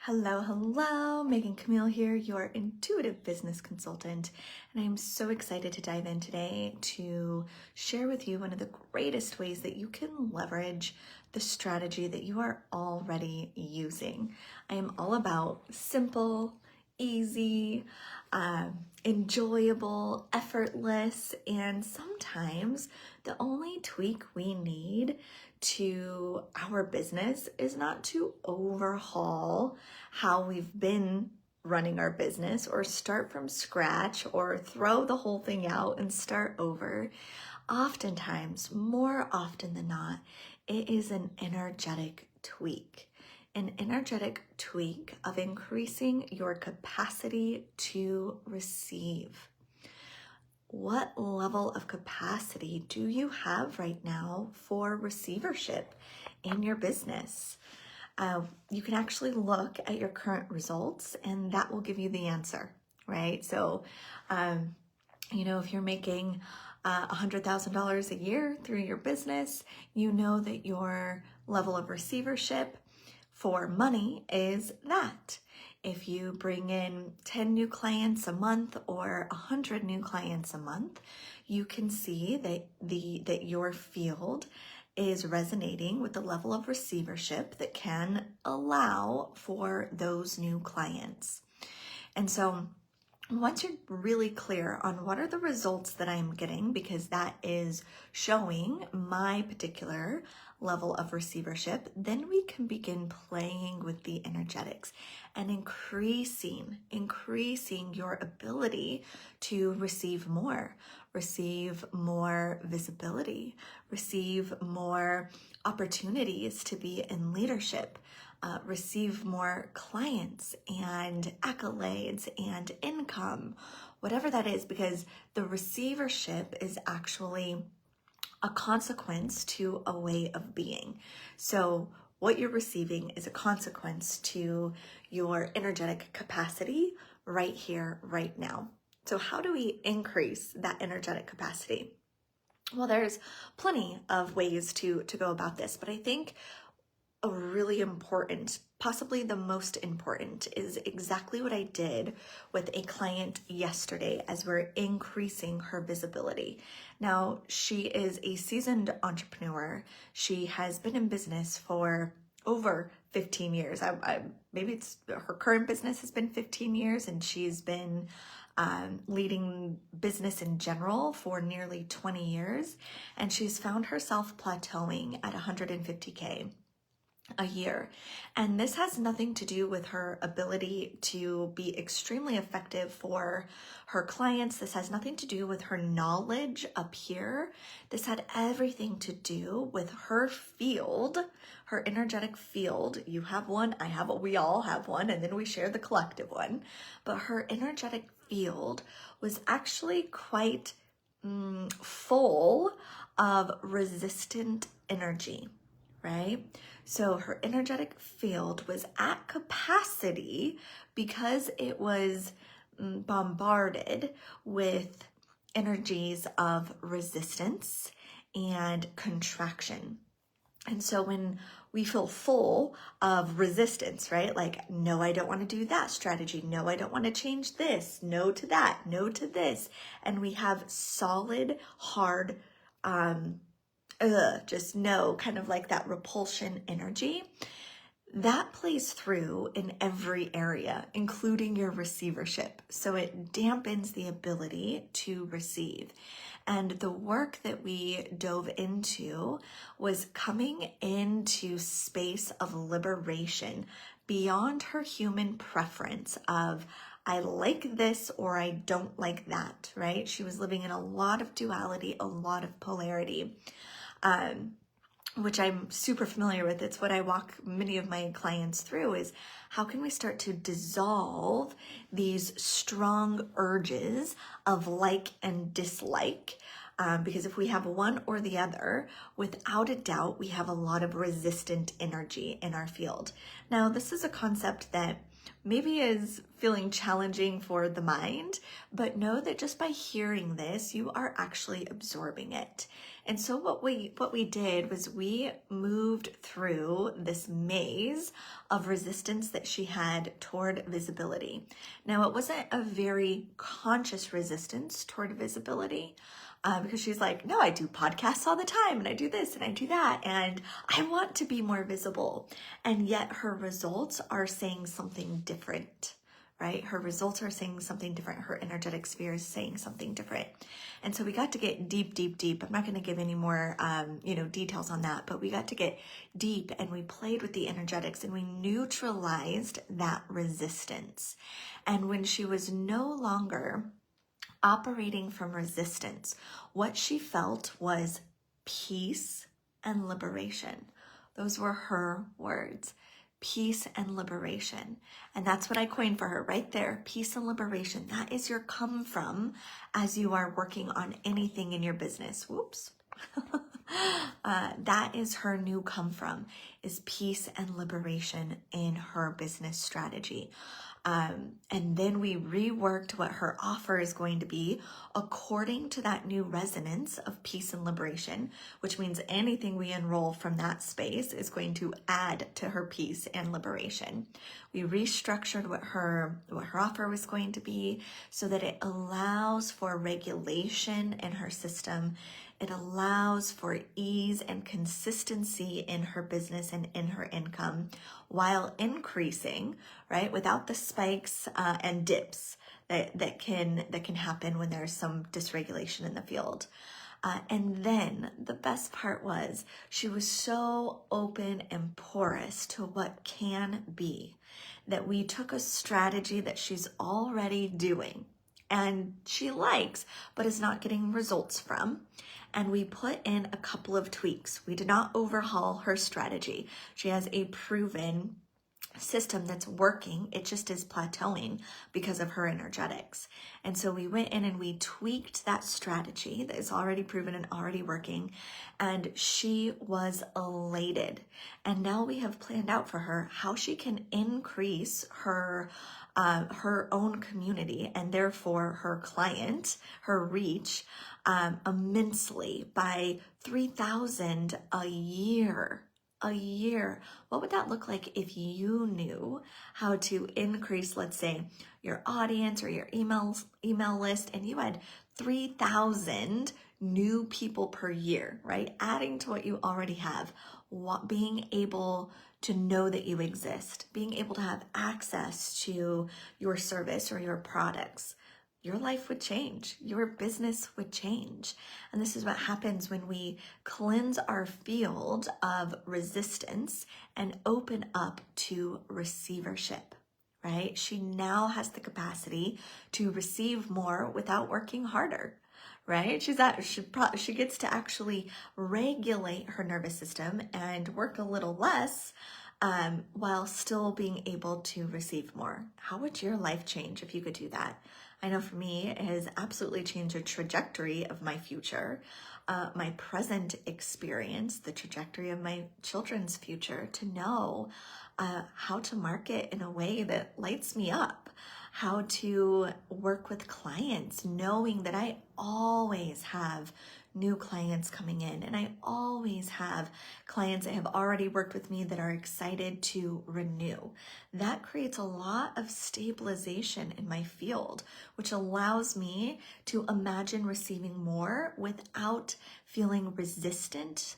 Hello, Megan Camille here, your Intuitive Business Consultant, and I'm so excited to dive in today to share with you one of the greatest ways that you can leverage the strategy that you are already using. I am all about simple, easy, enjoyable, effortless, and sometimes the only tweak we need to our business is not to overhaul how we've been running our business or start from scratch or throw the whole thing out and start over. Oftentimes, more often than not, it is an energetic tweak. An energetic tweak of increasing your capacity to receive. What level of capacity do you have right now for receivership in your business? You can actually look at your current results and that will give you the answer, right? So, if you're making $100,000 a year through your business, you know that your level of receivership for money is that. If you bring in 10 new clients a month or 100 new clients a month, you can see that your field is resonating with the level of receivership that can allow for those new clients. And so once you're really clear on what are the results that I'm getting, because that is showing my particular level of receivership, then we can begin playing with the energetics and increasing your ability to receive more visibility, receive more opportunities to be in leadership, receive more clients and accolades and income, whatever that is, because the receivership is actually a consequence to a way of being. So what you're receiving is a consequence to your energetic capacity right here, right now. So how do we increase that energetic capacity? Well, there's plenty of ways to go about this, but I think a really important, possibly the most important, is exactly what I did with a client yesterday as we're increasing her visibility. Now, she is a seasoned entrepreneur. She has been in business for over 15 years. Maybe it's her current business has been 15 years, and she's been leading business in general for nearly 20 years. And she's found herself plateauing at 150K a year. And this has nothing to do with her ability to be extremely effective for her clients. This has nothing to do with her knowledge up here. This had everything to do with her field, her energetic field. You have one, I have one, we all have one, and then we share the collective one. But her energetic field was actually quite full of resistant energy, right? So her energetic field was at capacity because it was bombarded with energies of resistance and contraction. And so when we feel full of resistance, right? Like, no, I don't want to do that strategy. No, I don't want to change this. No to that. No to this. And we have solid, hard, just no, kind of like that repulsion energy, that plays through in every area, including your receivership. So it dampens the ability to receive. And the work that we dove into was coming into space of liberation beyond her human preference of, I like this or I don't like that, right? She was living in a lot of duality, a lot of polarity. Which I'm super familiar with. It's what I walk many of my clients through, is how can we start to dissolve these strong urges of like and dislike? Because if we have one or the other, without a doubt, we have a lot of resistant energy in our field. Now, this is a concept that maybe is feeling challenging for the mind, but know that just by hearing this, you are actually absorbing it. And so what we did was we moved through this maze of resistance that she had toward visibility. Now, it wasn't a very conscious resistance toward visibility, because she's like, no, I do podcasts all the time, and I do this and I do that, and I want to be more visible. And yet her results are saying something different, right? Her results are saying something different. Her energetic sphere is saying something different. And so we got to get deep, deep, deep. I'm not going to give any more, details on that, but we got to get deep, and we played with the energetics, and we neutralized that resistance. And when she was no longer operating from resistance, what she felt was peace and liberation. Those were her words, peace and liberation. And that's what I coined for her right there, peace and liberation. That is your come from as you are working on anything in your business. Whoops. That is her new come from, is peace and liberation in her business strategy. And then we reworked what her offer is going to be according to that new resonance of peace and liberation, which means anything we enroll from that space is going to add to her peace and liberation. We restructured what her offer was going to be so that it allows for regulation in her system. It allows for ease and consistency in her business and in her income while increasing, right? Without the spikes and dips that can happen when there's some dysregulation in the field. And then the best part was she was so open and porous to what can be that we took a strategy that she's already doing and she likes, but is not getting results from. And we put in a couple of tweaks. We did not overhaul her strategy. She has a proven system that's working. It just is plateauing because of her energetics. And so we went in and we tweaked that strategy that is already proven and already working. And she was elated. And now we have planned out for her how she can increase her own community and therefore her client, her reach, immensely by 3,000 a year. What would that look like if you knew how to increase, let's say, your audience or your email list, and you had 3,000 new people per year, right? Adding to what you already have, being able to know that you exist, being able to have access to your service or your products. Your life would change. Your business would change. And this is what happens when we cleanse our field of resistance and open up to receivership, right? She now has the capacity to receive more without working harder, right? She gets to actually regulate her nervous system and work a little less while still being able to receive more. How would your life change if you could do that? I know for me, it has absolutely changed the trajectory of my future, my present experience, the trajectory of my children's future, to know how to market in a way that lights me up, how to work with clients, knowing that I always have new clients coming in, and I always have clients that have already worked with me that are excited to renew. That creates a lot of stabilization in my field, which allows me to imagine receiving more without feeling resistant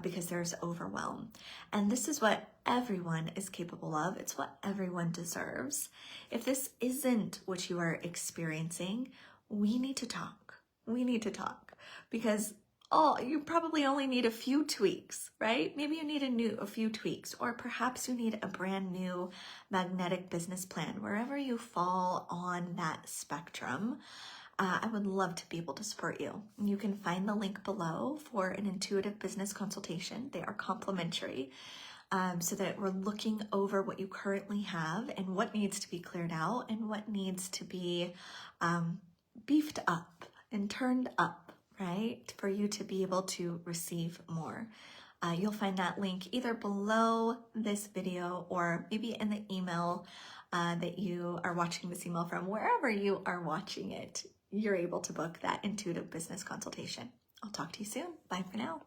because there's overwhelm. And this is what everyone is capable of. It's what everyone deserves. If this isn't what you are experiencing, we need to talk. Because you probably only need a few tweaks, right? Maybe you need a few tweaks, or perhaps you need a brand new magnetic business plan. Wherever you fall on that spectrum, I would love to be able to support you. You can find the link below for an intuitive business consultation. They are complimentary, so that we're looking over what you currently have and what needs to be cleared out and what needs to be beefed up and turned up, right? For you to be able to receive more. You'll find that link either below this video or maybe in the email that you are watching this email from. Wherever you are watching it, you're able to book that intuitive business consultation. I'll talk to you soon. Bye for now.